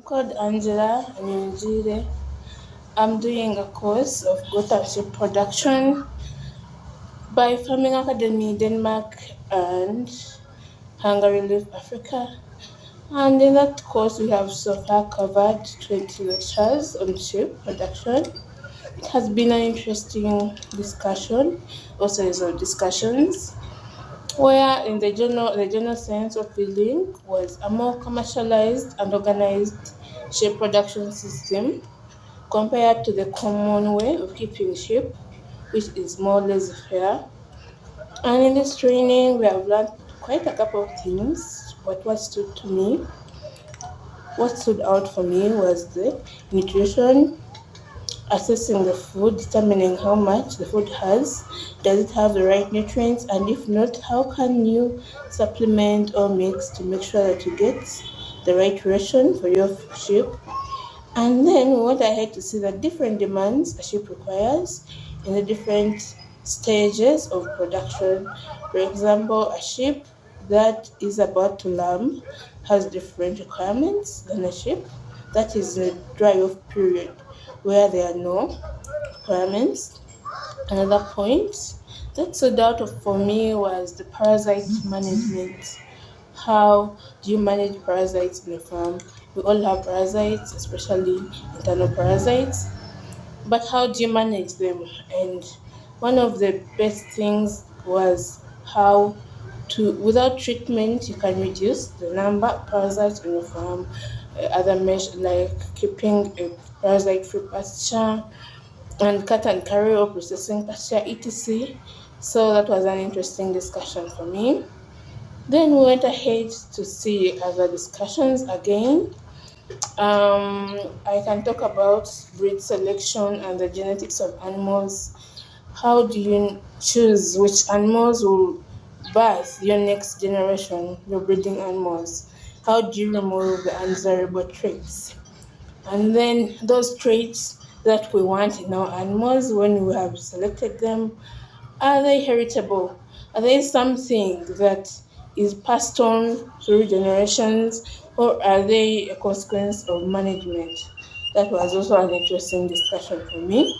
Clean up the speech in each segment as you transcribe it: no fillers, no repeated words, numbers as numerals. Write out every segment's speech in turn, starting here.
called Angella and I'm doing a course of goat and sheep production by Farming Academy Denmark and Hungary Relief Africa. And in that course, we have so far covered 20 lectures on sheep production. It has been an interesting discussion, or series of discussions, where in the general sense of feeling was a more commercialized and organized sheep production system compared to the common way of keeping sheep, which is more laissez-faire. And in this training, we have learned quite a couple of things, but what stood out for me was the nutrition, assessing the food, determining how much the food has, does it have the right nutrients, and if not, how can you supplement or mix to make sure that you get the right ration for your sheep. And then we went ahead to see the different demands a sheep requires in the different stages of production. For example, a sheep that is about to lamb has different requirements than a sheep that is in a dry off period where there are no requirements. Another point that stood out for me was the parasite management. How do you manage parasites in a farm? We all have parasites, especially internal parasites, but how do you manage them? And one of the best things was how without treatment, you can reduce the number of parasites on your farm. Other measures like keeping a parasite-free pasture and cut and carry or processing pasture, etc. So that was an interesting discussion for me. Then we went ahead to see other discussions again. I can talk about breed selection and the genetics of animals. How do you choose which animals will birth your next generation, your breeding animals? How do you remove the undesirable traits? And then those traits that we want in our animals, when we have selected them, are they heritable? Are they something that is passed on through generations, or are they a consequence of management? That was also an interesting discussion for me.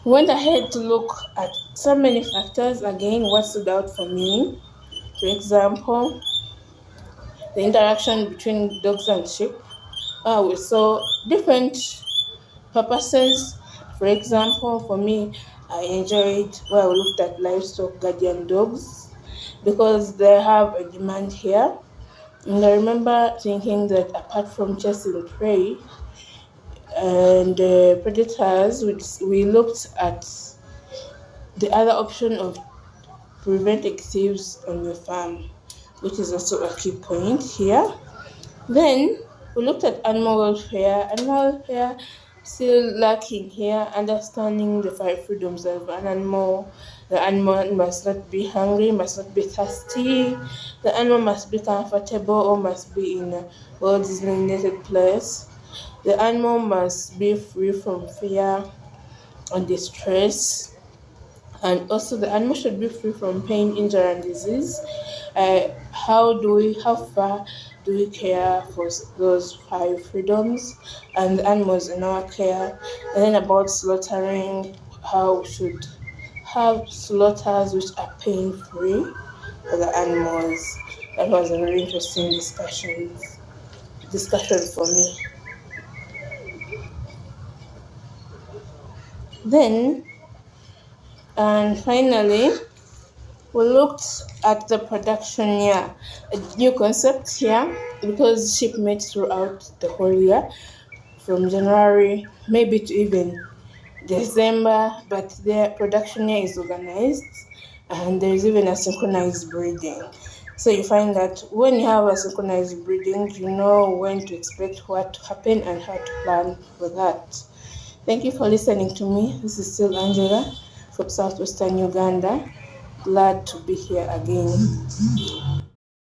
Went ahead to look at so many factors. Again, what stood out for me, for example, the interaction between dogs and sheep. We saw different purposes. For example, for me, I enjoyed where we looked at livestock guardian dogs because they have a demand here. And I remember thinking that apart from chasing prey and predators, we looked at the other option of preventing thieves on your farm, which is also a key point here. Then we looked at animal welfare. Animal welfare still lacking here, understanding the 5 freedoms of an animal. The animal must not be hungry, must not be thirsty. The animal must be comfortable or must be in a well-designated place. The animal must be free from fear and distress. And also the animal should be free from pain, injury, and disease. How far do we care for those 5 freedoms and the animals in our care? And then about slaughtering, how we should have slaughters which are pain-free for the animals. That was a very interesting discussion for me. Then, and finally, we looked at the production year, a new concept here, because sheep mate throughout the whole year, from January maybe to even December, but their production year is organized, and there is even a synchronized breeding. So you find that when you have a synchronized breeding, you know when to expect what to happen and how to plan for that. Thank you for listening to me. This is still Angela from Southwestern Uganda. Glad to be here again.